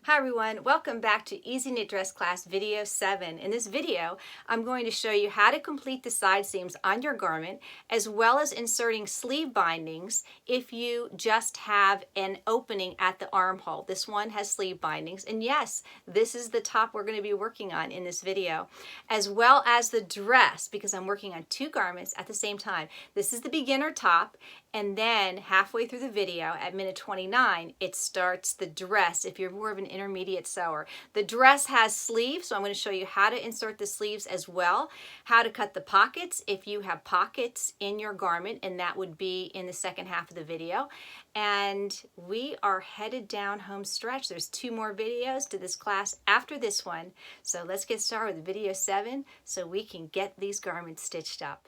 Hi everyone, welcome back to Easy Knit Dress Class Video 7. In this video, I'm going to show you how to complete the side seams on your garment, as well as inserting sleeve bindings if you just have an opening at the armhole. This one has sleeve bindings, and yes, this is the top we're going to be working on in this video, as well as the dress, because I'm working on two garments at the same time. This is the beginner top, and then halfway through the video at minute 29, it starts the dress if you're more of an intermediate sewer. The dress has sleeves, so I'm going to show you how to insert the sleeves as well, how to cut the pockets if you have pockets in your garment, and that would be in the second half of the video. And we are headed down home stretch. There's two more videos to this class after this one. So let's get started with video 7 so we can get these garments stitched up.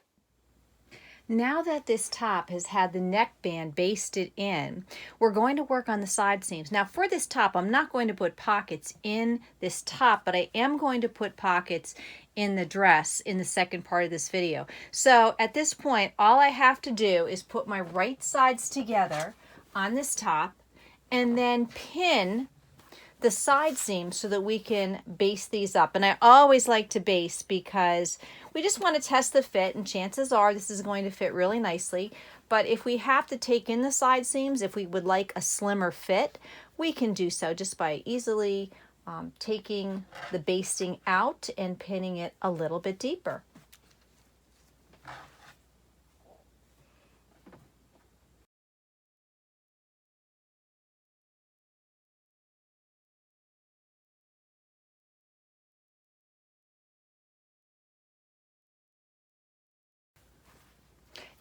Now that this top has had the neckband basted in, we're going to work on the side seams. Now for this top, I'm not going to put pockets in this top, but I am going to put pockets in the dress in the second part of this video. So at this point, all I have to do is put my right sides together on this top and then pin the side seams so that we can baste these up. And I always like to baste because we just want to test the fit, and chances are this is going to fit really nicely. But if we have to take in the side seams, if we would like a slimmer fit, we can do so just by easily taking the basting out and pinning it a little bit deeper.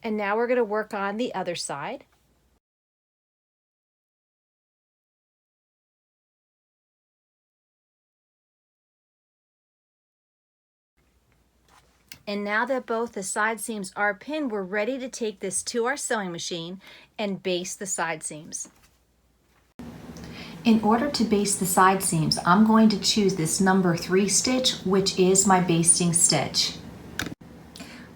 And now we're going to work on the other side. And now that both the side seams are pinned, we're ready to take this to our sewing machine and baste the side seams. In order to baste the side seams, I'm going to choose this number 3 stitch, which is my basting stitch.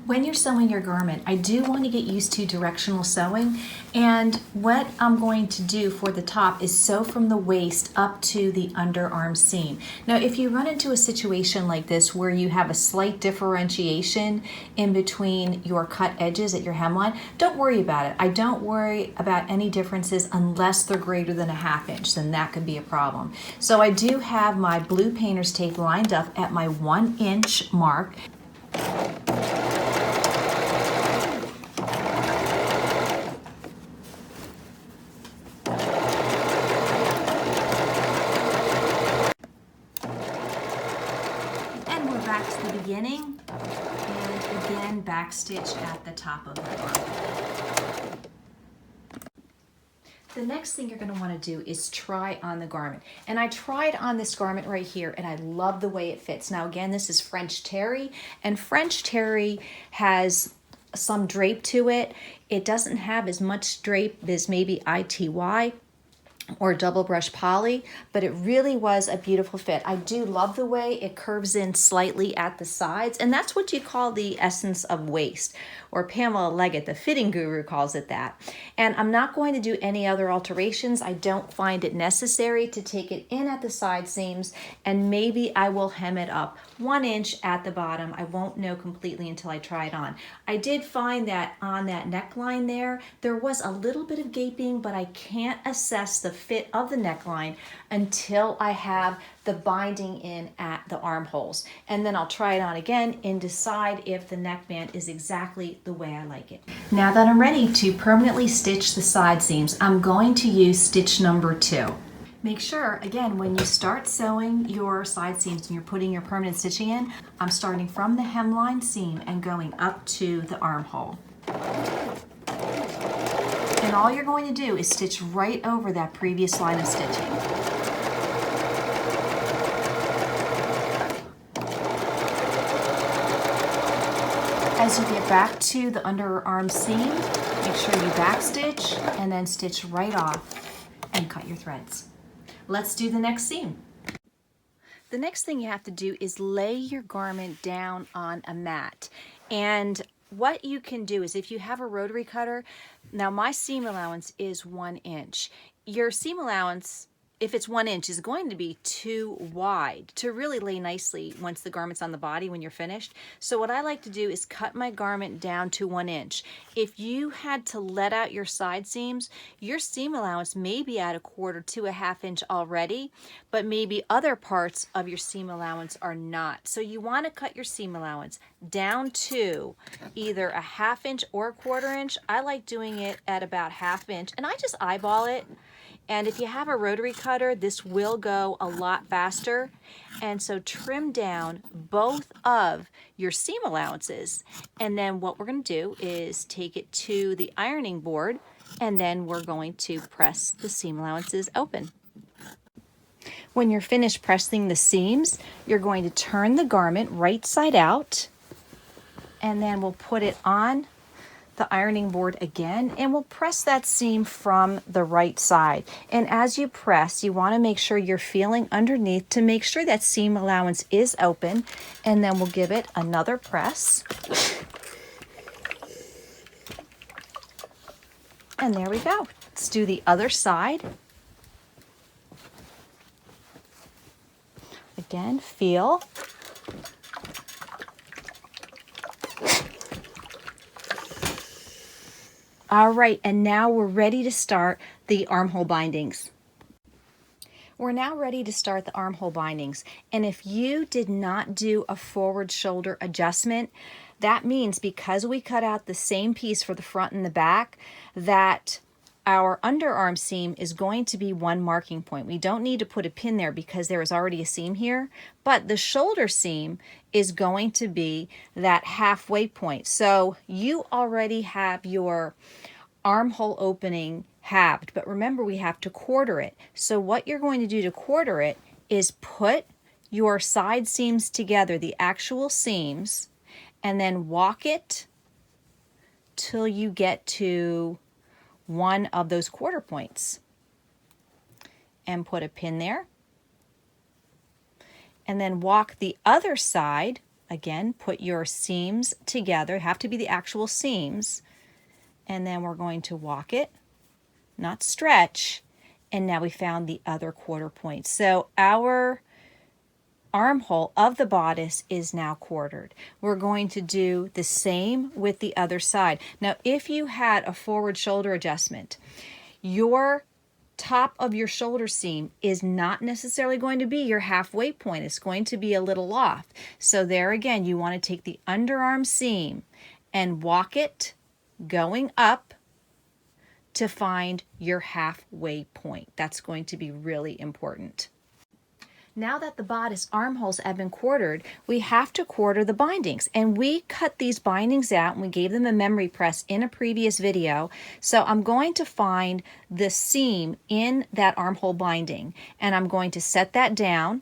When you're sewing your garment, I do want to get used to directional sewing, and what I'm going to do for the top is sew from the waist up to the underarm seam. Now, if you run into a situation like this where you have a slight differentiation in between your cut edges at your hemline, don't worry about it. I don't worry about any differences unless they're greater than a 1/2 inch, then that could be a problem. So I do have my blue painter's tape lined up at my 1 inch mark. Back to the beginning, and again back stitch at the top of the arm. The next thing you're going to want to do is try on the garment. And I tried on this garment right here, and I love the way it fits. Now again, this is French terry, and French terry has some drape to it. It doesn't have as much drape as maybe ITY or double brush poly, but it really was a beautiful fit. I do love the way it curves in slightly at the sides, and that's what you call the essence of waist, or Pamela Leggett, the fitting guru, calls it that. And I'm not going to do any other alterations. I don't find it necessary to take it in at the side seams, and maybe I will hem it up 1 inch at the bottom. I won't know completely until I try it on. I did find that on that neckline there was a little bit of gaping, but I can't assess the fit of the neckline until I have the binding in at the armholes. And then I'll try it on again and decide if the neckband is exactly the way I like it. Now that I'm ready to permanently stitch the side seams, I'm going to use stitch number 2. Make sure, again, when you start sewing your side seams and you're putting your permanent stitching in, I'm starting from the hemline seam and going up to the armhole. And all you're going to do is stitch right over that previous line of stitching. As you get back to the underarm seam, make sure you back stitch and then stitch right off and cut your threads. Let's do the next seam. The next thing you have to do is lay your garment down on a mat. And what you can do is, if you have a rotary cutter, now my seam allowance is 1 inch. Your seam allowance if it's 1 inch, is going to be too wide to really lay nicely once the garment's on the body when you're finished. So what I like to do is cut my garment down to 1 inch. If you had to let out your side seams, your seam allowance may be at 1/4 to 1/2 inch already, but maybe other parts of your seam allowance are not. So you want to cut your seam allowance down to either 1/2 inch or 1/4 inch. I like doing it at about 1/2 inch, and I just eyeball it. And if you have a rotary cutter, this will go a lot faster. And so trim down both of your seam allowances. And then what we're going to do is take it to the ironing board, and then we're going to press the seam allowances open. When you're finished pressing the seams, you're going to turn the garment right side out, and then we'll put it on the ironing board again, and we'll press that seam from the right side. And as you press, you want to make sure you're feeling underneath to make sure that seam allowance is open, and then we'll give it another press. And there we go. Let's do the other side. Again, feel. All right, and now we're ready to start the armhole bindings. We're now ready to start the armhole bindings. And if you did not do a forward shoulder adjustment, that means because we cut out the same piece for the front and the back, that our underarm seam is going to be 1 marking point. We don't need to put a pin there because there is already a seam here, but the shoulder seam is going to be that halfway point. So you already have your armhole opening halved, but remember we have to 1/4 it. So what you're going to do to 1/4 it is put your side seams together, the actual seams, and then walk it till you get to one of those 1/4 points, and put a pin there, and then walk the other side. Again, put your seams together, have to be the actual seams, and then we're going to walk it, not stretch, and now we found the other 1/4 point. So our armhole of the bodice is now 1/4. We're going to do the same with the other side. Now, if you had a forward shoulder adjustment, your top of your shoulder seam is not necessarily going to be your halfway point. It's going to be a little off. So there again, you want to take the underarm seam and walk it going up to find your halfway point. That's going to be really important. Now that the bodice armholes have been 1/4, we have to 1/4 the bindings. And we cut these bindings out and we gave them a memory press in a previous video. So I'm going to find the seam in that armhole binding, and I'm going to set that down.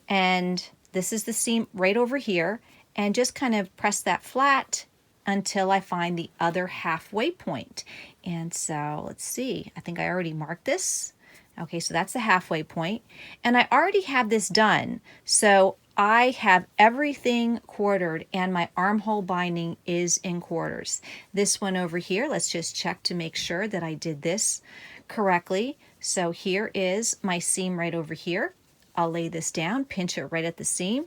And this is the seam right over here, and just kind of press that flat until I find the other halfway point. And so let's see, I think I already marked this. Okay, so that's the halfway point, and I already have this done. So I have everything 1/4, and my armhole binding is in 1/4. This one over here, let's just check to make sure that I did this correctly. So here is my seam right over here. I'll lay this down, pinch it right at the seam,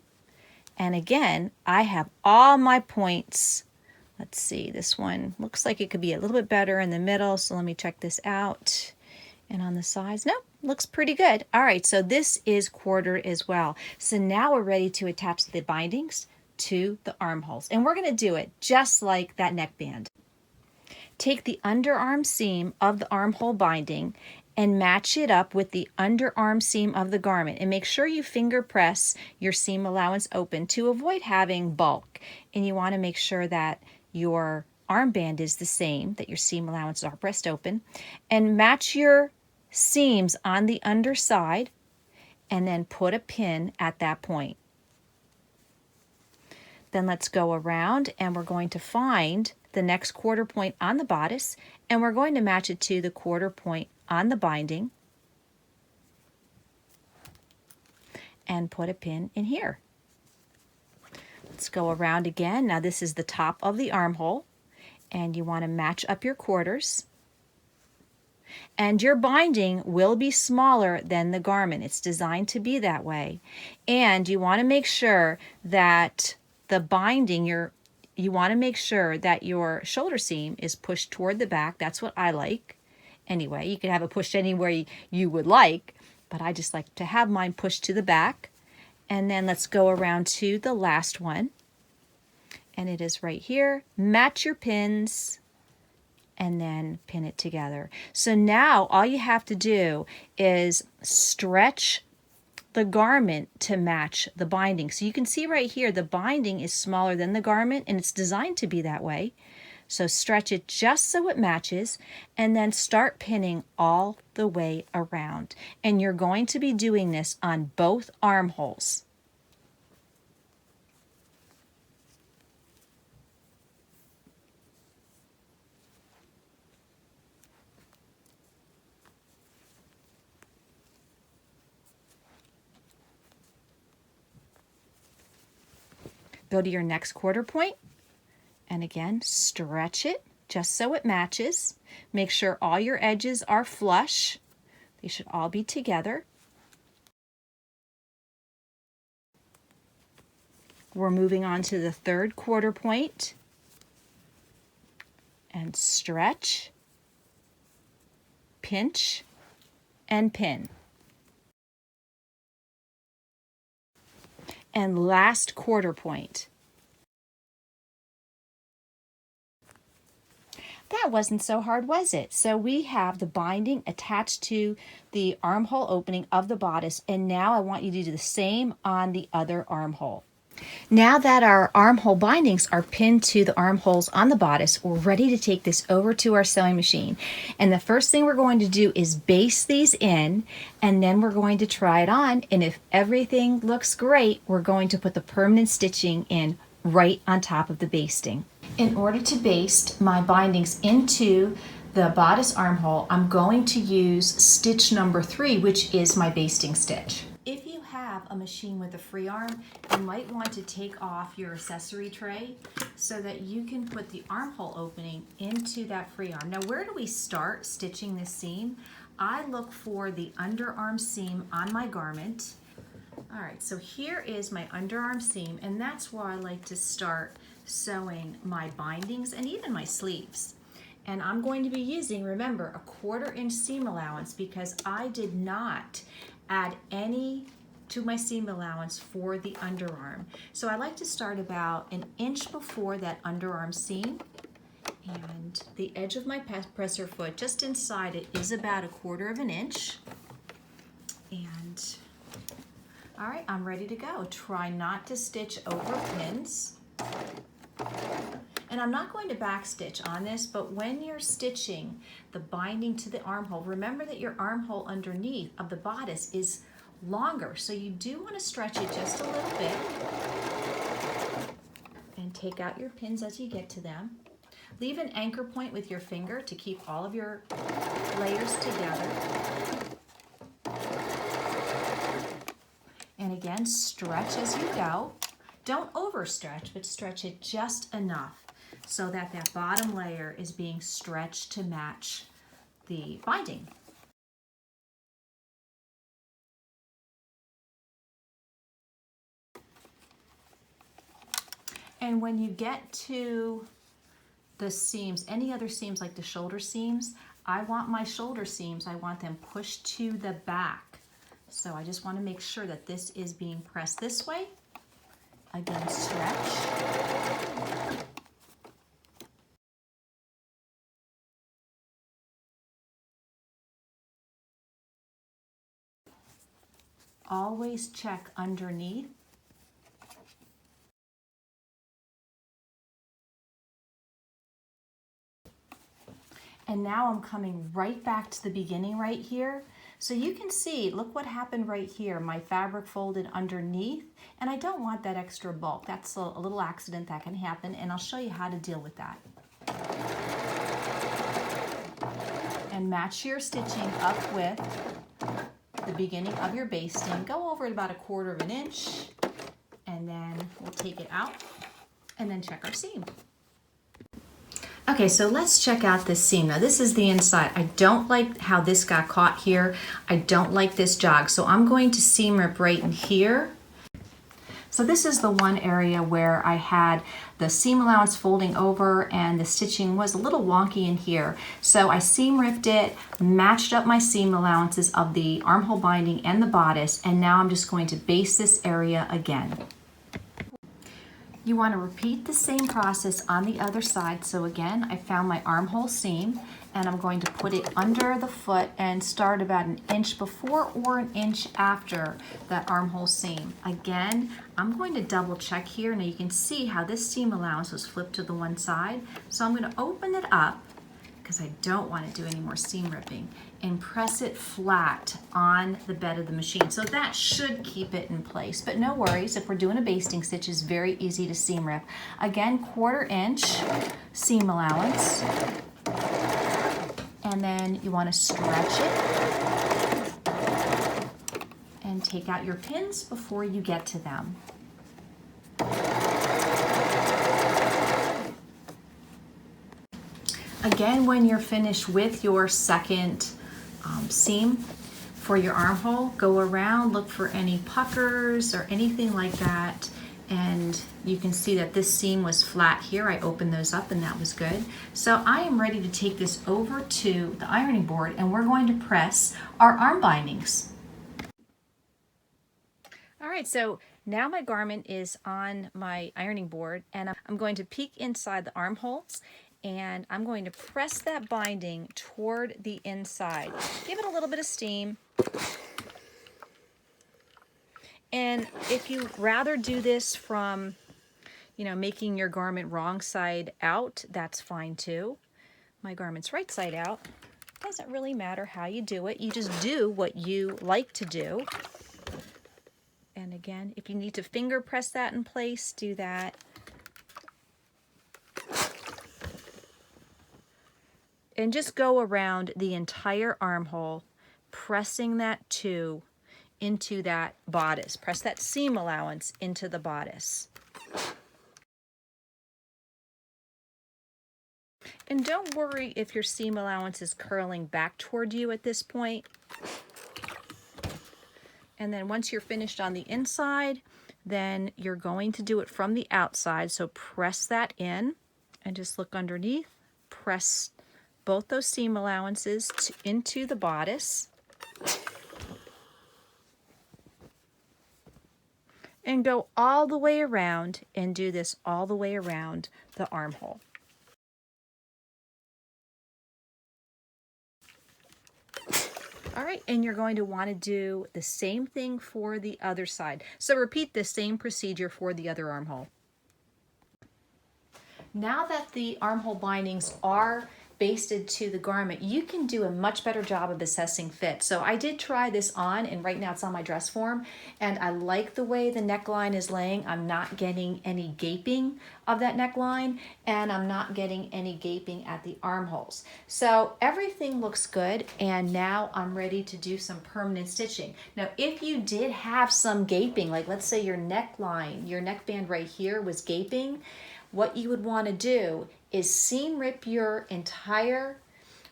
and again, I have all my points. Let's see, this one looks like it could be a little bit better in the middle, so let me check this out. And on the sides, no, looks pretty good. All right, so this is 1/4 as well. So now we're ready to attach the bindings to the armholes. And we're gonna do it just like that neckband. Take the underarm seam of the armhole binding and match it up with the underarm seam of the garment. And make sure you finger press your seam allowance open to avoid having bulk. And you wanna make sure that your armband is the same, that your seam allowances are pressed open. And match your seams on the underside, and then put a pin at that point. Then let's go around, and we're going to find the next 1/4 point on the bodice, and we're going to match it to the 1/4 point on the binding, and put a pin in here. Let's go around again. Now this is the top of the armhole, and you want to match up your quarters. And your binding will be smaller than the garment. It's designed to be that way. And you want to make sure that the binding, you want to make sure that your shoulder seam is pushed toward the back. That's what I like. Anyway, you can have it pushed anywhere you would like, but I just like to have mine pushed to the back. And then let's go around to the last one. And it is right here. Match your pins and then pin it together. So now all you have to do is stretch the garment to match the binding. So you can see right here, the binding is smaller than the garment, and it's designed to be that way. So stretch it just so it matches, and then start pinning all the way around. And you're going to be doing this on both armholes. Go to your next quarter point, and again, stretch it just so it matches. Make sure all your edges are flush. They should all be together. We're moving on to the third quarter point, and stretch, pinch, and pin. And last quarter point. That wasn't so hard, was it? So we have the binding attached to the armhole opening of the bodice, and now I want you to do the same on the other armhole. Now that our armhole bindings are pinned to the armholes on the bodice, we're ready to take this over to our sewing machine. And the first thing we're going to do is baste these in, and then we're going to try it on. And if everything looks great, we're going to put the permanent stitching in right on top of the basting. In order to baste my bindings into the bodice armhole, I'm going to use stitch number 3, which is my basting stitch. If you have a machine with a free arm, you might want to take off your accessory tray so that you can put the armhole opening into that free arm. Now, where do we start stitching this seam? I look for the underarm seam on my garment. All right, so here is my underarm seam, and that's where I like to start sewing my bindings and even my sleeves. And I'm going to be using, remember, a 1/4 inch seam allowance because I did not add any to my seam allowance for the underarm. So I like to start about 1 inch before that underarm seam, and the edge of my presser foot just inside it is about 1/4 inch. And all right, I'm ready to go. Try not to stitch over pins. And I'm not going to back stitch on this, but when you're stitching the binding to the armhole, remember that your armhole underneath of the bodice is longer, so you do want to stretch it just a little bit. And take out your pins as you get to them. Leave an anchor point with your finger to keep all of your layers together. And again, stretch as you go. Don't overstretch, but stretch it just enough so that that bottom layer is being stretched to match the binding. And when you get to the seams, any other seams like the shoulder seams, I want my shoulder seams, I want them pushed to the back. So I just want to make sure that this is being pressed this way. Again, stretch. Always check underneath. And now I'm coming right back to the beginning right here. So you can see, look what happened right here. My fabric folded underneath, and I don't want that extra bulk. That's a little accident that can happen, and I'll show you how to deal with that. And match your stitching up with the beginning of your basting. Go over it about 1/4 inch, and then we'll take it out and then check our seam. Okay, so let's check out this seam. Now this is the inside. I don't like how this got caught here. I don't like this jog, so I'm going to seam rip right in here. So this is the one area where I had the seam allowance folding over and the stitching was a little wonky in here. So I seam ripped it, matched up my seam allowances of the armhole binding and the bodice, and now I'm just going to baste this area again. You want to repeat the same process on the other side. So again, I found my armhole seam and I'm going to put it under the foot and start about an inch before or an inch after that armhole seam. Again, I'm going to double check here. Now you can see how this seam allowance was flipped to the one side. So I'm going to open it up because I don't want to do any more seam ripping and press it flat on the bed of the machine. So that should keep it in place, but no worries. If we're doing a basting stitch, it's very easy to seam rip. Again, 1/4 inch seam allowance. And then you want to stretch it and take out your pins before you get to them. Again, when you're finished with your second seam for your armhole, go around, look for any puckers or anything like that, and you can see that this seam was flat here. I opened those up and that was good. So I am ready to take this over to the ironing board and we're going to press our arm bindings. All right, so now my garment is on my ironing board and I'm going to peek inside the armholes and I'm going to press that binding toward the inside. Give it a little bit of steam. And if you rather do this from, making your garment wrong side out, that's fine too. My garment's right side out. Doesn't really matter how you do it. You just do what you like to do. And again, if you need to finger press that in place, do that. And just go around the entire armhole, pressing that into that bodice. Press that seam allowance into the bodice. And don't worry if your seam allowance is curling back toward you at this point. And then once you're finished on the inside, then you're going to do it from the outside. So press that in and just look underneath. Press both those seam allowances into the bodice. And go all the way around and do this all the way around the armhole. All right, and you're going to want to do the same thing for the other side. So repeat the same procedure for the other armhole. Now that the armhole bindings are basted to the garment, you can do a much better job of assessing fit. So I did try this on, and right now it's on my dress form, and I like the way the neckline is laying. I'm not getting any gaping of that neckline, and I'm not getting any gaping at the armholes. So everything looks good, and now I'm ready to do some permanent stitching. Now, if you did have some gaping, like let's say your neckline, your neckband right here was gaping, what you would want to do is seam rip your entire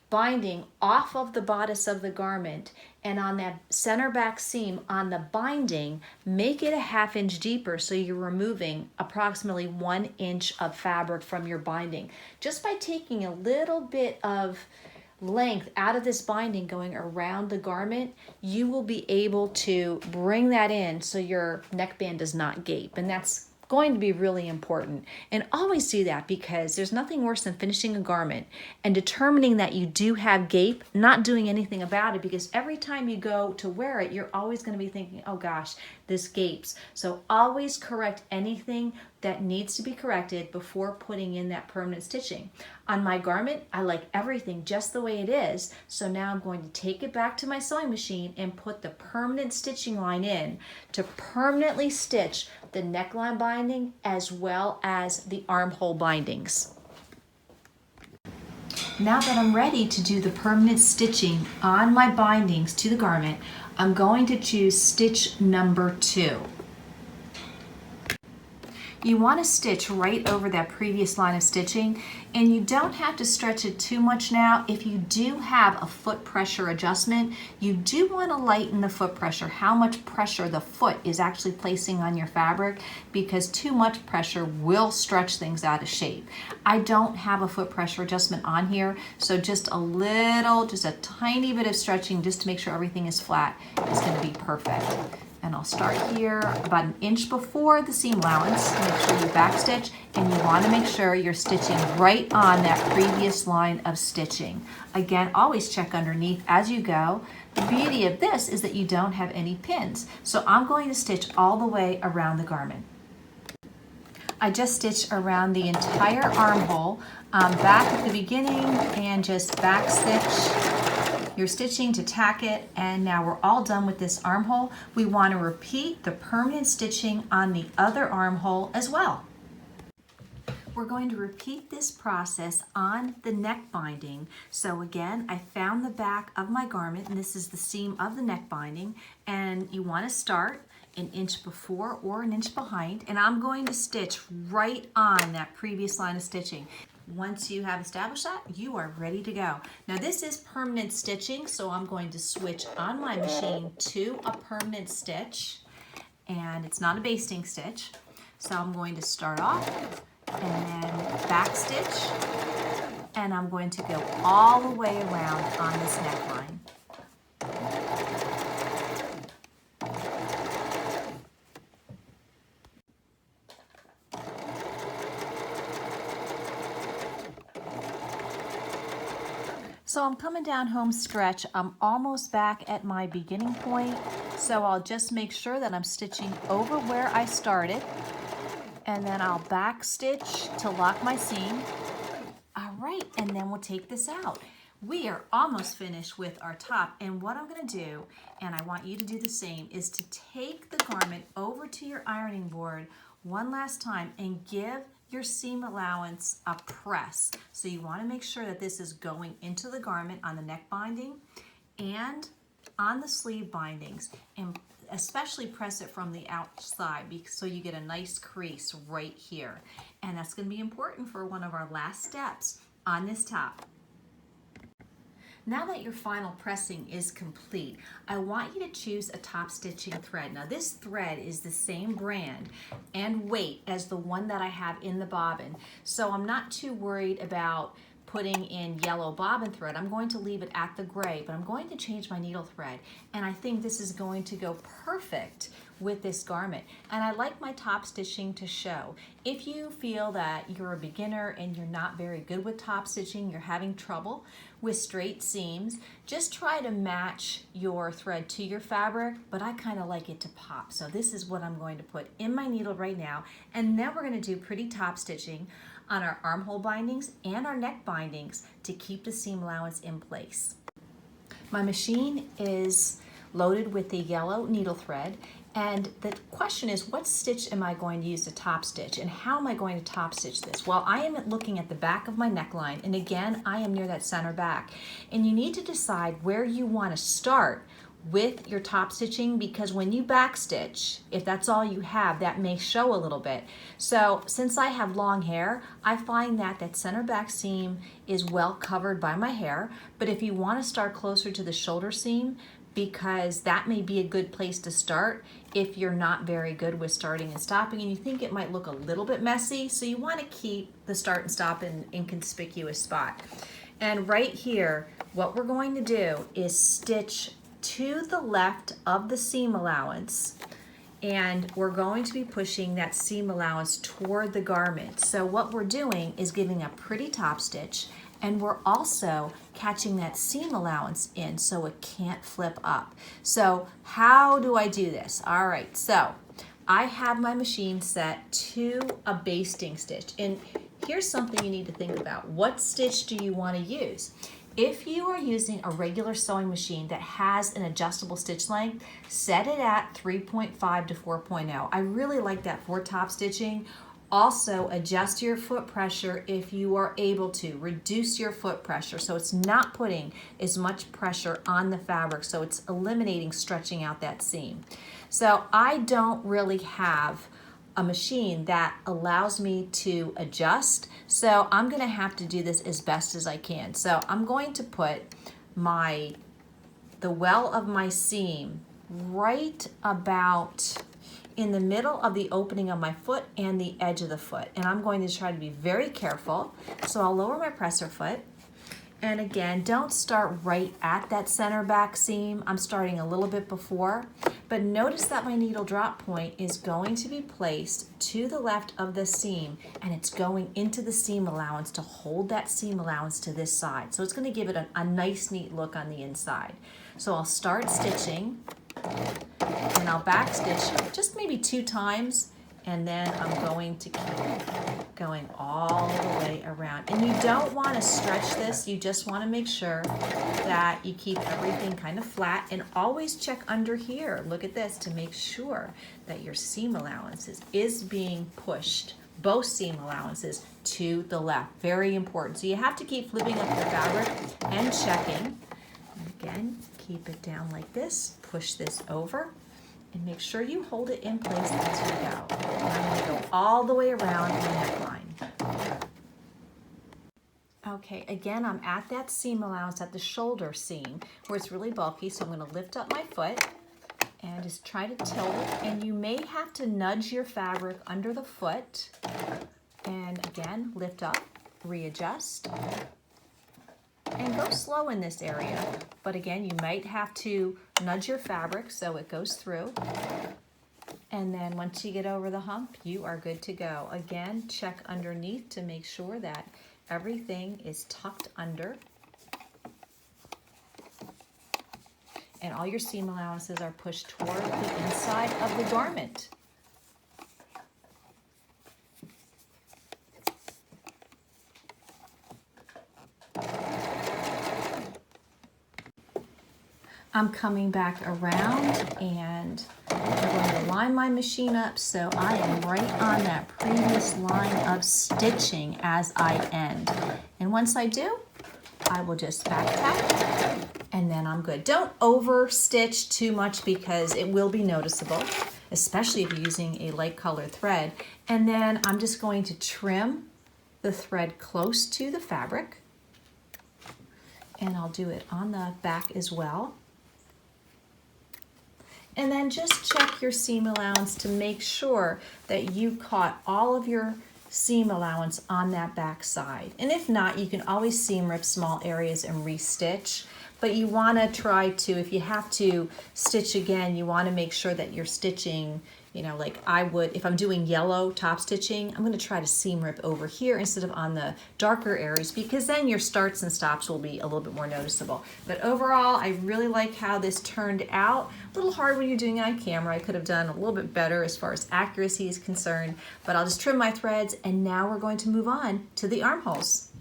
binding off of the bodice of the garment, and on that center back seam on the binding, make it a 1/2 inch deeper so you're removing approximately 1 inch of fabric from your binding. Just by taking a little bit of length out of this binding going around the garment, you will be able to bring that in so your neckband does not gape, and that's going to be really important. And always do that, because there's nothing worse than finishing a garment and determining that you do have gape, not doing anything about it, because every time you go to wear it, you're always going to be thinking, oh gosh, this gapes. So always correct anything that needs to be corrected before putting in that permanent stitching. On my garment, I like everything just the way it is, so now I'm going to take it back to my sewing machine and put the permanent stitching line in to permanently stitch the neckline binding as well as the armhole bindings. Now that I'm ready to do the permanent stitching on my bindings to the garment, I'm going to choose stitch number 2. You want to stitch right over that previous line of stitching, and you don't have to stretch it too much now. If you do have a foot pressure adjustment, you do want to lighten the foot pressure, how much pressure the foot is actually placing on your fabric, because too much pressure will stretch things out of shape. I don't have a foot pressure adjustment on here, so just a little, just a tiny bit of stretching just to make sure everything is flat is going to be perfect. And I'll start here about an inch before the seam allowance. Make sure you backstitch, and you want to make sure you're stitching right on that previous line of stitching. Again, always check underneath as you go. The beauty of this is that you don't have any pins. So I'm going to stitch all the way around the garment. I just stitched around the entire armhole, back at the beginning, and just backstitch your stitching to tack it, and now we're all done with this armhole. We want to repeat the permanent stitching on the other armhole as well. We're going to repeat this process on the neck binding. So again, I found the back of my garment, and this is the seam of the neck binding, and you want to start an inch before or an inch behind, and I'm going to stitch right on that previous line of stitching. Once you have established that, you are ready to go. Now this is permanent stitching, so I'm going to switch on my machine to a permanent stitch, and it's not a basting stitch. So I'm going to start off and then back stitch, and I'm going to go all the way around on this neckline. So I'm coming down home stretch. I'm almost back at my beginning point. So I'll just make sure that I'm stitching over where I started, and then I'll back stitch to lock my seam. All right, and then we'll take this out. We are almost finished with our top, and what I'm gonna do, and I want you to do the same, is to take the garment over to your ironing board one last time and give your seam allowance a press. So you want to make sure that this is going into the garment on the neck binding and on the sleeve bindings, and especially press it from the outside so you get a nice crease right here. And that's going to be important for one of our last steps on this top. Now that your final pressing is complete, I want you to choose a top stitching thread. Now this thread is the same brand and weight as the one that I have in the bobbin, so I'm not too worried about putting in yellow bobbin thread. I'm going to leave it at the gray, but I'm going to change my needle thread, and I think this is going to go perfect with this garment. And I like my top stitching to show. If you feel that you're a beginner and you're not very good with top stitching, you're having trouble with straight seams, just try to match your thread to your fabric, but I kind of like it to pop. So this is what I'm going to put in my needle right now, and then we're going to do pretty top stitching on our armhole bindings and our neck bindings to keep the seam allowance in place. My machine is loaded with the yellow needle thread, and the question is, what stitch am I going to use to top stitch, and how am I going to top stitch this? Well, I am looking at the back of my neckline, and again, I am near that center back, and you need to decide where you want to start with your top stitching, because when you back stitch, if that's all you have, that may show a little bit. So since I have long hair, I find that that center back seam is well covered by my hair, but if you want to start closer to the shoulder seam, because that may be a good place to start if you're not very good with starting and stopping and you think it might look a little bit messy, so you want to keep the start and stop in an inconspicuous spot. And right here, what we're going to do is stitch to the left of the seam allowance, and we're going to be pushing that seam allowance toward the garment. So what we're doing is giving a pretty top stitch, and we're also catching that seam allowance in so it can't flip up. So how do I do this? All right, so I have my machine set to a basting stitch, and here's something you need to think about. What stitch do you want to use? If you are using a regular sewing machine that has an adjustable stitch length, set it at 3.5 to 4.0. I really like that for top stitching. Also, adjust your foot pressure if you are able to. Reduce your foot pressure so it's not putting as much pressure on the fabric, so it's eliminating stretching out that seam. So I don't really have a machine that allows me to adjust. So I'm gonna have to do this as best as I can. So I'm going to put the well of my seam right about in the middle of the opening of my foot and the edge of the foot. And I'm going to try to be very careful. So I'll lower my presser foot. And again, don't start right at that center back seam. I'm starting a little bit before, but notice that my needle drop point is going to be placed to the left of the seam, and it's going into the seam allowance to hold that seam allowance to this side. So it's going to give it a nice, neat look on the inside. So I'll start stitching, and I'll back stitch just maybe 2 times, and then I'm going to keep going all the way around. And you don't want to stretch this, you just want to make sure that you keep everything kind of flat, and always check under here, look at this, to make sure that your seam allowances is being pushed, both seam allowances, to the left. Very important. So you have to keep flipping up your fabric and checking. Again, keep it down like this, push this over, and make sure you hold it in place as you go. And I'm going to go all the way around my neckline. Okay, again, I'm at that seam allowance at the shoulder seam where it's really bulky, so I'm going to lift up my foot and just try to tilt it. And you may have to nudge your fabric under the foot. And again, lift up, readjust. And go slow in this area, but again, you might have to nudge your fabric so it goes through. And then once you get over the hump, you are good to go. Again, check underneath to make sure that everything is tucked under. And all your seam allowances are pushed toward the inside of the garment. I'm coming back around and I'm going to line my machine up so I am right on that previous line of stitching as I end. And once I do, I will just back tack and then I'm good. Don't over stitch too much because it will be noticeable, especially if you're using a light colored thread. And then I'm just going to trim the thread close to the fabric, and I'll do it on the back as well. And then just check your seam allowance to make sure that you caught all of your seam allowance on that back side. And if not, you can always seam rip small areas and restitch. But you want to try to, if you have to stitch again, you want to make sure that you're stitching, you know, like I would, if I'm doing yellow top stitching, I'm going to try to seam rip over here instead of on the darker areas, because then your starts and stops will be a little bit more noticeable. But overall, I really like how this turned out. A little hard when you're doing it on camera. I could have done a little bit better as far as accuracy is concerned, but I'll just trim my threads, and now we're going to move on to the armholes.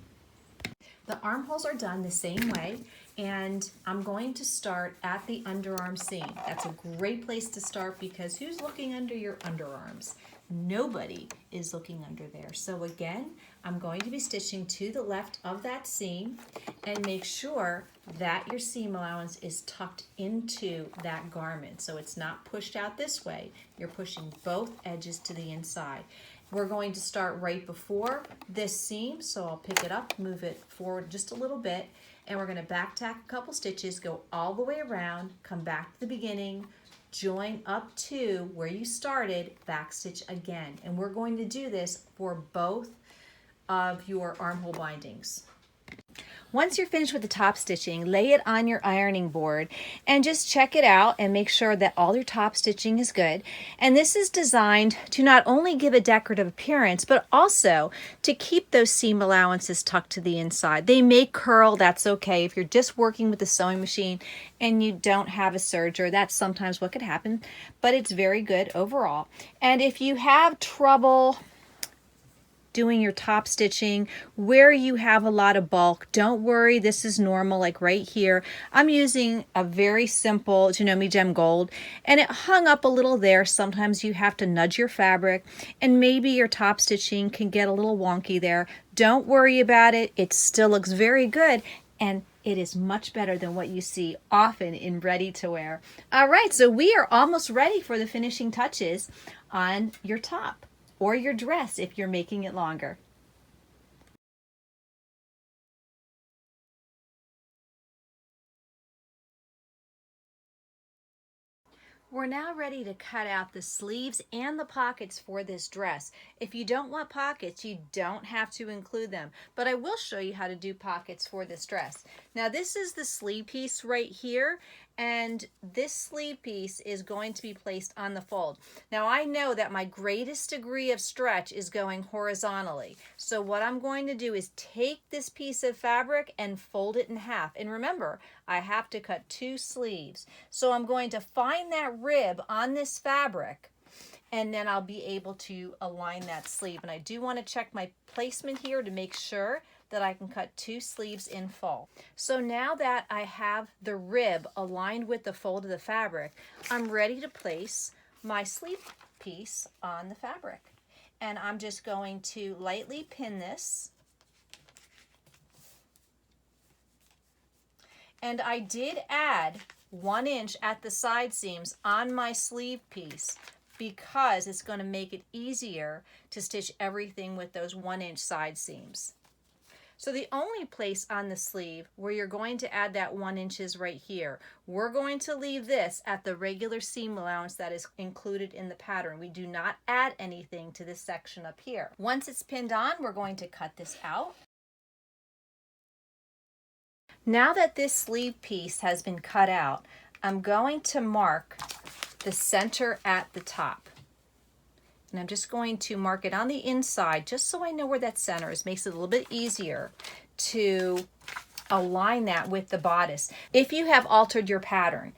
The armholes are done the same way. And I'm going to start at the underarm seam. That's a great place to start because who's looking under your underarms? Nobody is looking under there. So again, I'm going to be stitching to the left of that seam, and make sure that your seam allowance is tucked into that garment. So it's not pushed out this way. You're pushing both edges to the inside. We're going to start right before this seam. So I'll pick it up, move it forward just a little bit, and we're going to back tack a couple stitches, go all the way around, come back to the beginning, join up to where you started, back stitch again. And we're going to do this for both of your armhole bindings. Once you're finished with the top stitching, lay it on your ironing board and just check it out and make sure that all your top stitching is good. And this is designed to not only give a decorative appearance, but also to keep those seam allowances tucked to the inside. They may curl, that's okay. If you're just working with the sewing machine and you don't have a serger, that's sometimes what could happen, but it's very good overall. And if you have trouble doing your top stitching where you have a lot of bulk, don't worry, this is normal. Like right here, I'm using a very simple Janome Gem Gold, and it hung up a little there. Sometimes you have to nudge your fabric, and maybe your top stitching can get a little wonky there. Don't worry about it. It still looks very good, and it is much better than what you see often in ready to wear. All right, so we are almost ready for the finishing touches. on your top or your dress if you're making it longer. We're now ready to cut out the sleeves and the pockets for this dress. If you don't want pockets, you don't have to include them, but I will show you how to do pockets for this dress. Now this is the sleeve piece right here, and this sleeve piece is going to be placed on the fold. Now I know that my greatest degree of stretch is going horizontally, so what I'm going to do is take this piece of fabric and fold it in half. And remember, I have to cut 2 sleeves, so I'm going to find that rib on this fabric, and then I'll be able to align that sleeve. And I do want to check my placement here to make sure that I can cut 2 sleeves in full. So now that I have the rib aligned with the fold of the fabric, I'm ready to place my sleeve piece on the fabric. And I'm just going to lightly pin this. And I did add 1 inch at the side seams on my sleeve piece because it's going to make it easier to stitch everything with those 1 inch side seams. So the only place on the sleeve where you're going to add that 1 inch is right here. We're going to leave this at the regular seam allowance that is included in the pattern. We do not add anything to this section up here. Once it's pinned on, we're going to cut this out. Now that this sleeve piece has been cut out, I'm going to mark the center at the top. And I'm just going to mark it on the inside just so I know where that center is. Makes it a little bit easier to align that with the bodice. If you have altered your pattern,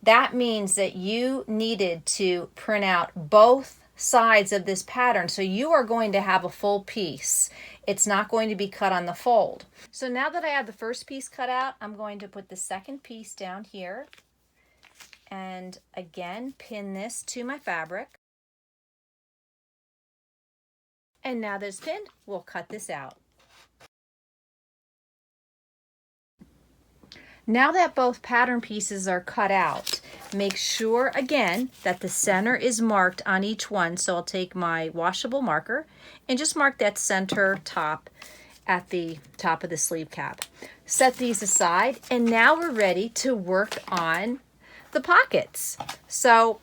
that means that you needed to print out both sides of this pattern, so you are going to have a full piece. It's not going to be cut on the fold. So now that I have the first piece cut out, I'm going to put the second piece down here and again pin this to my fabric. And now that it's pinned, we'll cut this out. Now that both pattern pieces are cut out, make sure again that the center is marked on each one. So I'll take my washable marker and just mark that center top at the top of the sleeve cap. Set these aside, and now we're ready to work on the pockets. So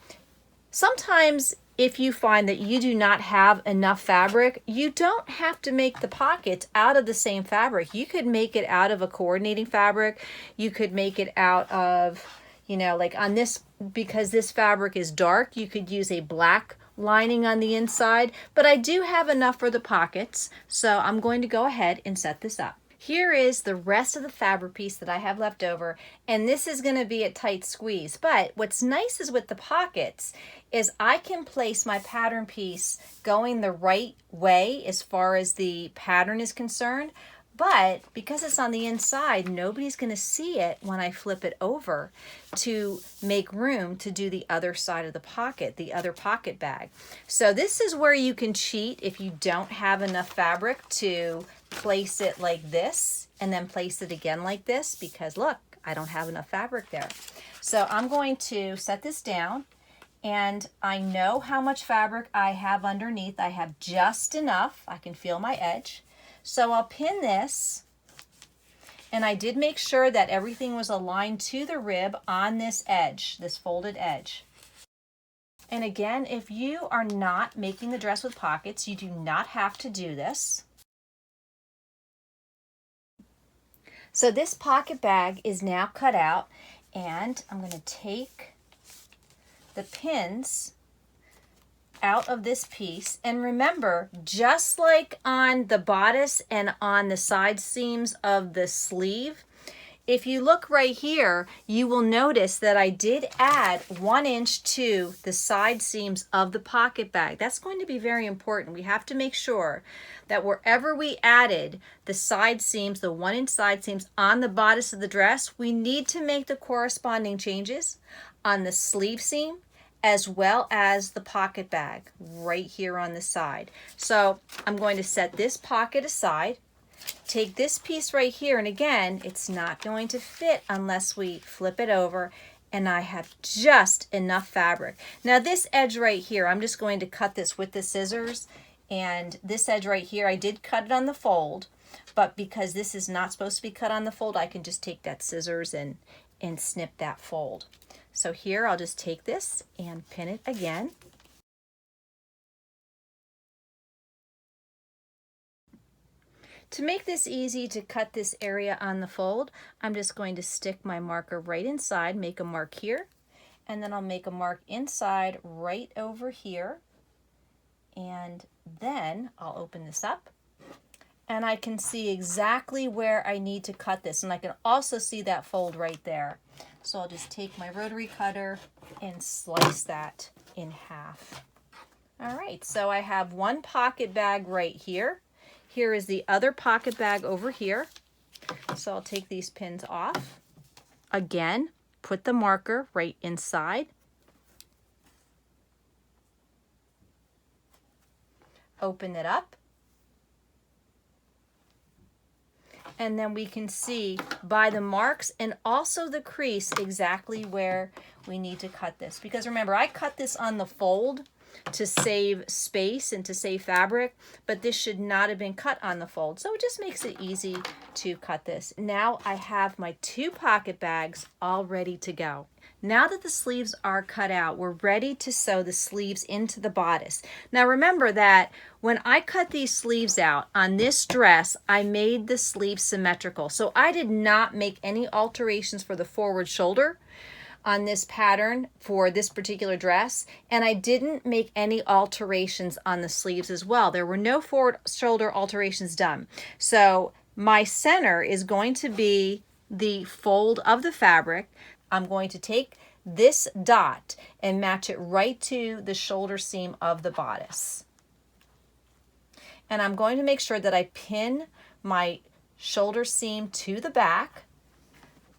sometimes if you find that you do not have enough fabric, you don't have to make the pockets out of the same fabric. You could make it out of a coordinating fabric. You could make it out of, like on this, because this fabric is dark, you could use a black lining on the inside, but I do have enough for the pockets, so I'm going to go ahead and set this up. Here is the rest of the fabric piece that I have left over, and this is going to be a tight squeeze. But what's nice is with the pockets is I can place my pattern piece going the right way as far as the pattern is concerned, but because it's on the inside, nobody's going to see it when I flip it over to make room to do the other side of the pocket, the other pocket bag. So this is where you can cheat if you don't have enough fabric to place it like this and then place it again like this, because look, I don't have enough fabric there. So I'm going to set this down, and I know how much fabric I have underneath. I have just enough. I can feel my edge. So I'll pin this, and I did make sure that everything was aligned to the rib on this edge, this folded edge. And again, if you are not making the dress with pockets, you do not have to do this. So this pocket bag is now cut out, and I'm going to take the pins out of this piece. And remember, just like on the bodice and on the side seams of the sleeve, if you look right here, you will notice that I did add 1 inch to the side seams of the pocket bag. That's going to be very important. We have to make sure that wherever we added the side seams, the 1 inch side seams on the bodice of the dress, we need to make the corresponding changes on the sleeve seam as well as the pocket bag right here on the side. So I'm going to set this pocket aside. Take this piece right here, and again, it's not going to fit unless we flip it over and I have just enough fabric. Now this edge right here, I'm just going to cut this with the scissors, and this edge right here, I did cut it on the fold, but because this is not supposed to be cut on the fold, I can just take that scissors and snip that fold. So here I'll just take this and pin it again. To make this easy to cut this area on the fold, I'm just going to stick my marker right inside, make a mark here, and then I'll make a mark inside right over here. And then I'll open this up and I can see exactly where I need to cut this. And I can also see that fold right there. So I'll just take my rotary cutter and slice that in half. All right, so I have one pocket bag right here. Here is the other pocket bag over here. So I'll take these pins off. Again, put the marker right inside. Open it up. And then we can see by the marks and also the crease exactly where we need to cut this. Because remember, I cut this on the fold to save space and to save fabric, but this should not have been cut on the fold. So it just makes it easy to cut this. Now I have my two pocket bags all ready to go. Now that the sleeves are cut out, we're ready to sew the sleeves into the bodice. Now remember that when I cut these sleeves out on this dress, I made the sleeves symmetrical. So I did not make any alterations for the forward shoulder on this pattern for this particular dress, and I didn't make any alterations on the sleeves as well. There were no forward shoulder alterations done. So my center is going to be the fold of the fabric. I'm going to take this dot and match it right to the shoulder seam of the bodice. And I'm going to make sure that I pin my shoulder seam to the back,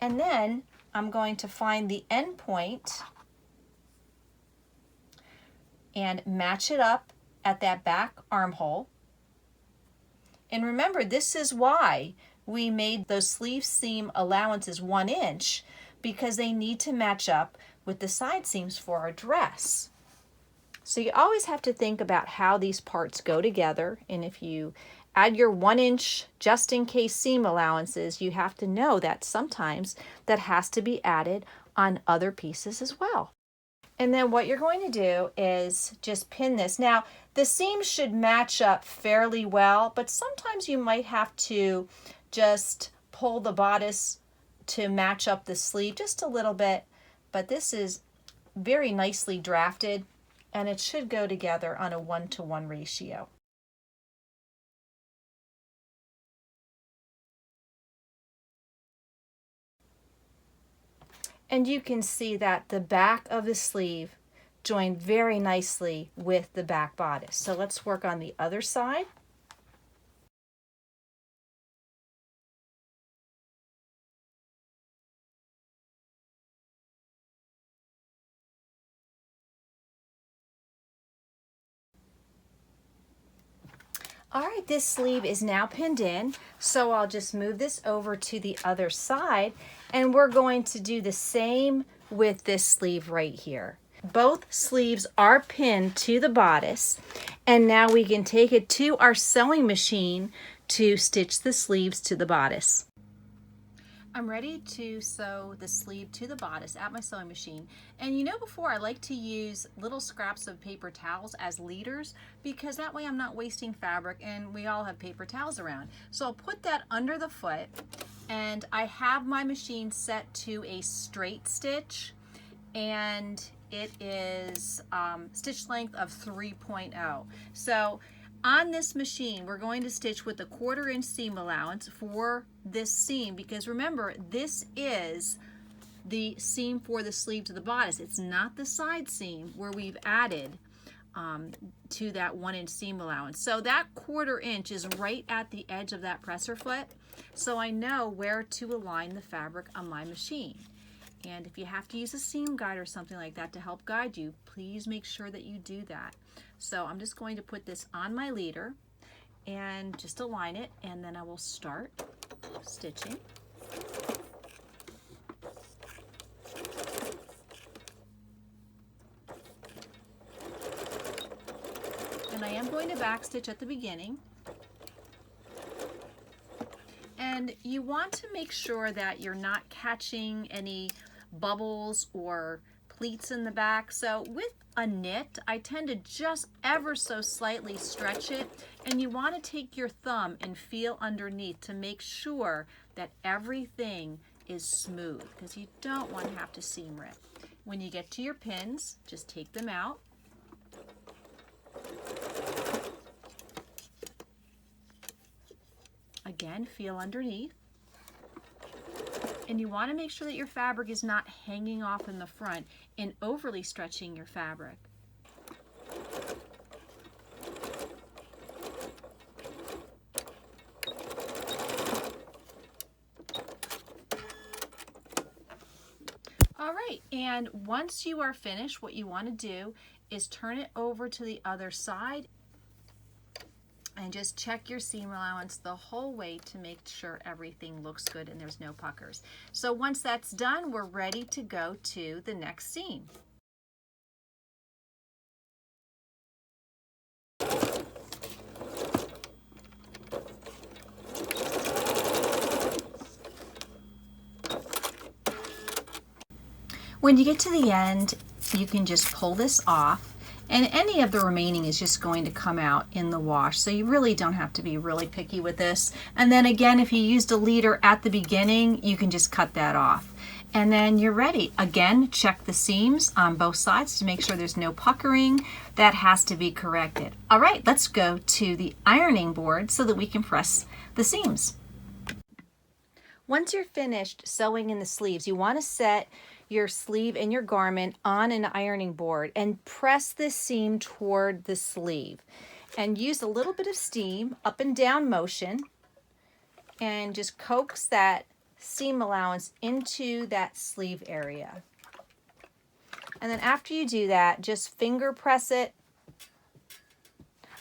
and then I'm going to find the end point and match it up at that back armhole. And remember, this is why we made those sleeve seam allowances 1 inch, because they need to match up with the side seams for our dress. So you always have to think about how these parts go together, and if you add your 1 inch just in case seam allowances, you have to know that sometimes that has to be added on other pieces as well. And then what you're going to do is just pin this. Now the seams should match up fairly well, but sometimes you might have to just pull the bodice to match up the sleeve just a little bit, but this is very nicely drafted and it should go together on a 1-to-1 ratio. And you can see that the back of the sleeve joined very nicely with the back bodice. So let's work on the other side. All right, this sleeve is now pinned in, so I'll just move this over to the other side, and we're going to do the same with this sleeve right here. Both sleeves are pinned to the bodice, and now we can take it to our sewing machine to stitch the sleeves to the bodice. I'm ready to sew the sleeve to the bodice at my sewing machine. And you know, before I like to use little scraps of paper towels as leaders, because that way I'm not wasting fabric, and we all have paper towels around. So I'll put that under the foot, and I have my machine set to a straight stitch, and it is stitch length of 3.0. So on this machine, we're going to stitch with a 1/4 inch seam allowance for this seam, because remember, this is the seam for the sleeve to the bodice. It's not the side seam where we've added to that 1 inch seam allowance. So that 1/4 inch is right at the edge of that presser foot, so I know where to align the fabric on my machine. And if you have to use a seam guide or something like that to help guide you, please make sure that you do that. So I'm just going to put this on my leader and just align it, and then I will start stitching. am going to back stitch at the beginning. And you want to make sure that you're not catching any bubbles or pleats in the back. So with a knit, I tend to just ever so slightly stretch it, and you want to take your thumb and feel underneath to make sure that everything is smooth, because you don't want to have to seam rip. When you get to your pins, just take them out. Again, feel underneath. And you want to make sure that your fabric is not hanging off in the front and overly stretching your fabric. All right, and once you are finished, what you want to do is turn it over to the other side and just check your seam allowance the whole way to make sure everything looks good and there's no puckers. So once that's done, we're ready to go to the next seam. When you get to the end, you can just pull this off, and any of the remaining is just going to come out in the wash. So you really don't have to be really picky with this. And then again, if you used a leader at the beginning, you can just cut that off. And then you're ready. Again, check the seams on both sides to make sure there's no puckering. That has to be corrected. All right, let's go to the ironing board so that we can press the seams. Once you're finished sewing in the sleeves, you want to set your sleeve and your garment on an ironing board and press this seam toward the sleeve, and use a little bit of steam, up and down motion, and just coax that seam allowance into that sleeve area. And then after you do that, just finger press it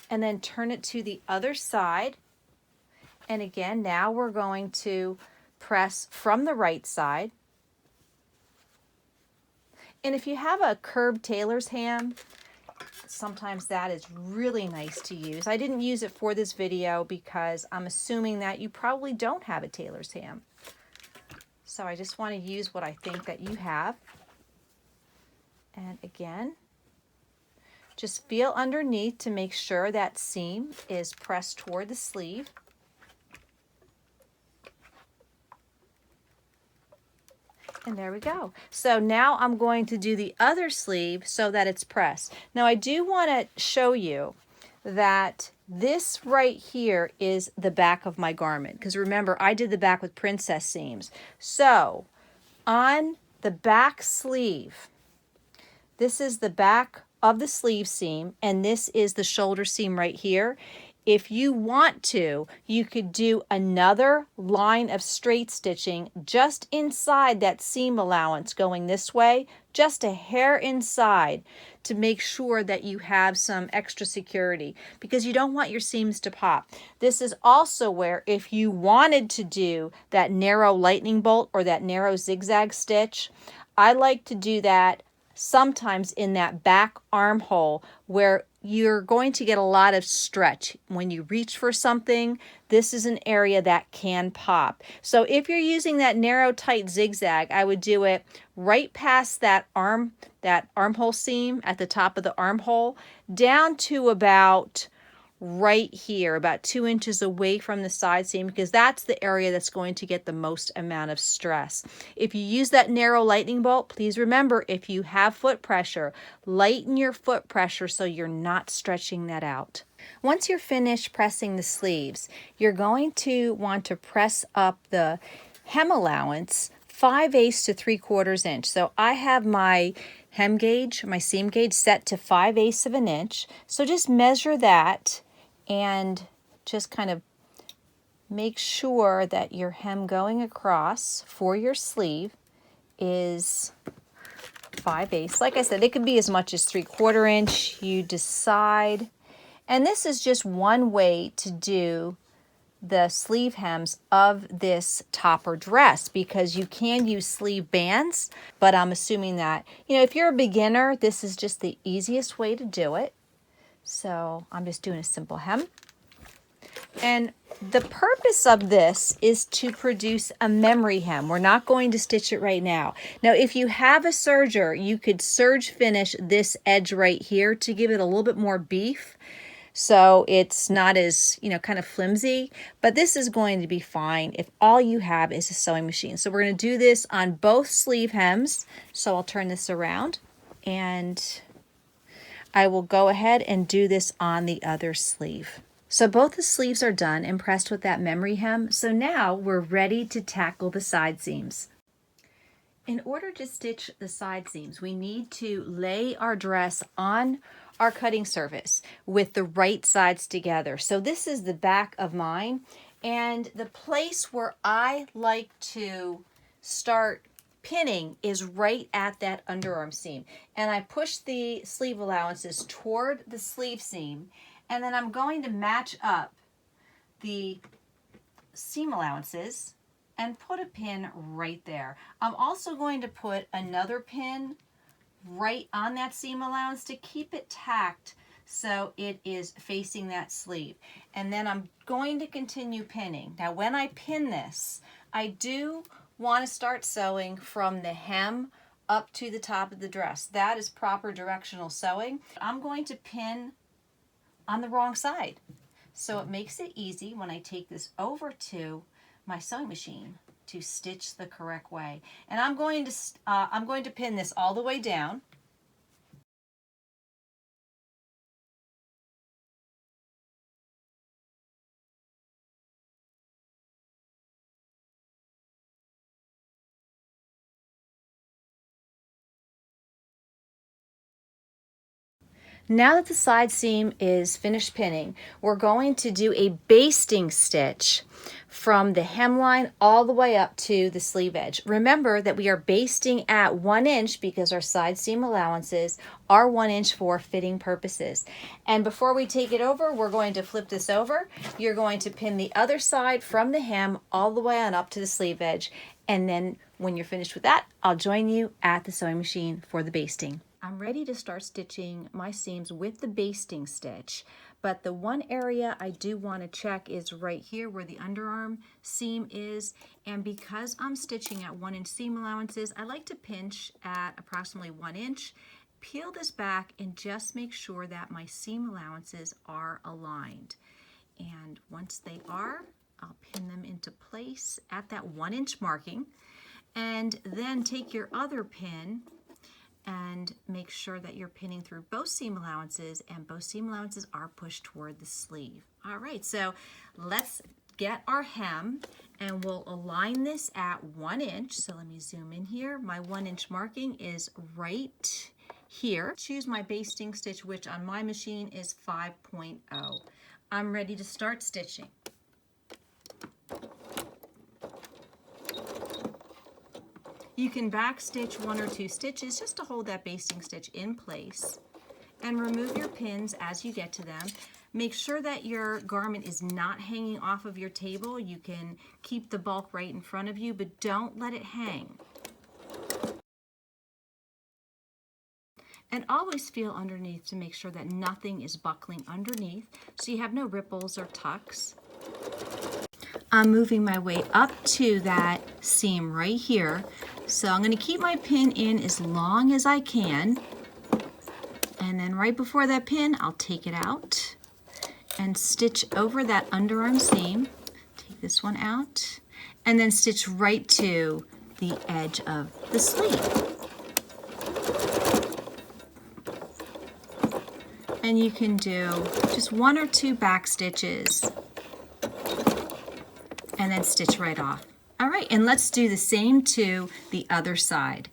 and then turn it to the other side. And again, now we're going to press from the right side. And if you have a curved tailor's ham, sometimes that is really nice to use. I didn't use it for this video because I'm assuming that you probably don't have a tailor's ham. So I just want to use what I think that you have. And again, just feel underneath to make sure that seam is pressed toward the sleeve. And there we go. So now I'm going to do the other sleeve so that it's pressed. Now I do want to show you that this right here is the back of my garment, because remember, I did the back with princess seams. So on the back sleeve, this is the back of the sleeve seam, and this is the shoulder seam right here. If you want to, you could do another line of straight stitching just inside that seam allowance going this way, just a hair inside, to make sure that you have some extra security, because you don't want your seams to pop. This is also where, if you wanted to do that narrow lightning bolt or that narrow zigzag stitch, I like to do that sometimes in that back armhole where you're going to get a lot of stretch. When you reach for something, this is an area that can pop. So if you're using that narrow tight zigzag, I would do it right past that armhole seam at the top of the armhole, down to about right here, about 2 inches away from the side seam, because that's the area that's going to get the most amount of stress. If you use that narrow lightning bolt, please remember, if you have foot pressure, lighten your foot pressure so you're not stretching that out. Once you're finished pressing the sleeves, you're going to want to press up the hem allowance 5/8 to 3/4 inch. So I have my hem gauge, my seam gauge, set to 5/8 of an inch. So just measure that and just kind of make sure that your hem going across for your sleeve is 5/8. Like I said, it could be as much as 3/4 inch. You decide. And this is just one way to do the sleeve hems of this topper dress, because you can use sleeve bands, but I'm assuming that, if you're a beginner, this is just the easiest way to do it. So I'm just doing a simple hem. And the purpose of this is to produce a memory hem. We're not going to stitch it right now. Now, if you have a serger, you could serge finish this edge right here to give it a little bit more beef. So it's not as, kind of flimsy, but this is going to be fine if all you have is a sewing machine. So we're going to do this on both sleeve hems. So I'll turn this around and I will go ahead and do this on the other sleeve. So both the sleeves are done and pressed with that memory hem. So now we're ready to tackle the side seams. In order to stitch the side seams, we need to lay our dress on our cutting surface with the right sides together. So this is the back of mine, and the place where I like to start pinning is right at that underarm seam. And I push the sleeve allowances toward the sleeve seam, and then I'm going to match up the seam allowances and put a pin right there. I'm also going to put another pin right on that seam allowance to keep it tacked so it is facing that sleeve. And then I'm going to continue pinning. Now when I pin this, I do want to start sewing from the hem up to the top of the dress. That is proper directional sewing. I'm going to pin on the wrong side. So it makes it easy when I take this over to my sewing machine to stitch the correct way. And I'm going to pin this all the way down. Now that the side seam is finished pinning, we're going to do a basting stitch from the hemline all the way up to the sleeve edge. Remember that we are basting at 1 inch because our side seam allowances are 1 inch for fitting purposes. And before we take it over, we're going to flip this over. You're going to pin the other side from the hem all the way on up to the sleeve edge. And then when you're finished with that, I'll join you at the sewing machine for the basting. I'm ready to start stitching my seams with the basting stitch, but the one area I do want to check is right here where the underarm seam is, and because I'm stitching at 1 inch seam allowances, I like to pinch at approximately 1 inch, peel this back, and just make sure that my seam allowances are aligned. And once they are, I'll pin them into place at that 1 inch marking, and then take your other pin and make sure that you're pinning through both seam allowances and both seam allowances are pushed toward the sleeve. All right, so let's get our hem and we'll align this at 1 inch. So let me zoom in here. My 1 inch marking is right here. Choose my basting stitch, which on my machine is 5.0. I'm ready to start stitching. You can back stitch 1 or 2 stitches just to hold that basting stitch in place, and remove your pins as you get to them. Make sure that your garment is not hanging off of your table. You can keep the bulk right in front of you, but don't let it hang. And always feel underneath to make sure that nothing is buckling underneath, so you have no ripples or tucks. I'm moving my way up to that seam right here. So I'm going to keep my pin in as long as I can. And then right before that pin, I'll take it out and stitch over that underarm seam. Take this one out and then stitch right to the edge of the sleeve. And you can do just 1 or 2 back stitches and then stitch right off. All right, and let's do the same to the other side.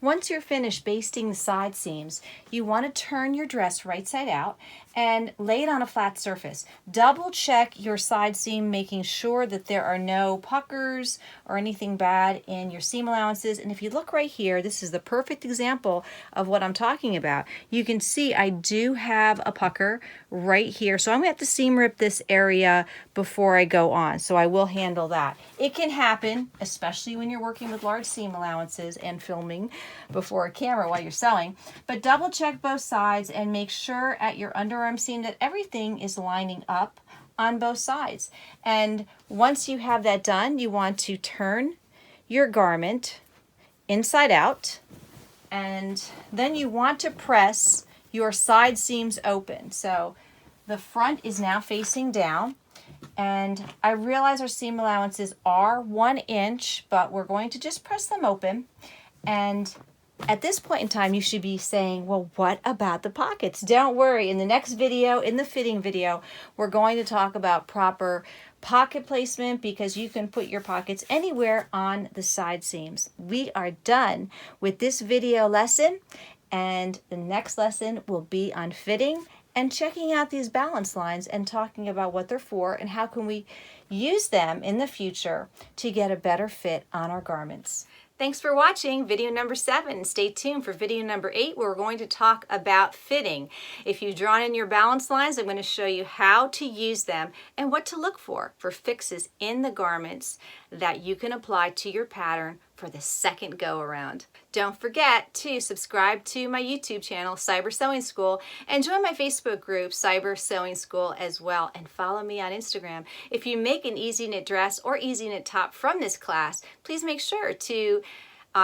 Once you're finished basting the side seams, you want to turn your dress right side out and lay it on a flat surface. Double check your side seam, making sure that there are no puckers or anything bad in your seam allowances. And if you look right here, this is the perfect example of what I'm talking about. You can see I do have a pucker right here. So I'm going to have to seam rip this area before I go on. So I will handle that. It can happen, especially when you're working with large seam allowances and filming before a camera while you're sewing. But double check both sides and make sure at your underarm seam that everything is lining up on both sides. And once you have that done, you want to turn your garment inside out, and then you want to press your side seams open. So the front is now facing down, and I realize our seam allowances are 1 inch, but we're going to just press them open. And at this point in time, you should be saying, well, what about the pockets? Don't worry. In the next video, in the fitting video, we're going to talk about proper pocket placement, because you can put your pockets anywhere on the side seams. We are done with this video lesson, and the next lesson will be on fitting and checking out these balance lines and talking about what they're for and how can we use them in the future to get a better fit on our garments. Thanks for watching video number 7. Stay tuned for video number 8, where we're going to talk about fitting. If you've drawn in your balance lines, I'm going to show you how to use them and what to look for fixes in the garments that you can apply to your pattern for the second go around. Don't forget to subscribe to my YouTube channel, Cyber Sewing School, and join my Facebook group, Cyber Sewing School, as well, and follow me on Instagram. If you make an easy knit dress or easy knit top from this class, please make sure to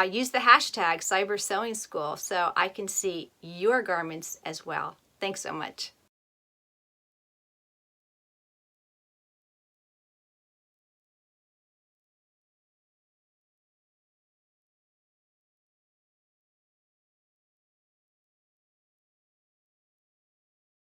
use the hashtag Cyber Sewing School so I can see your garments as well. Thanks so much.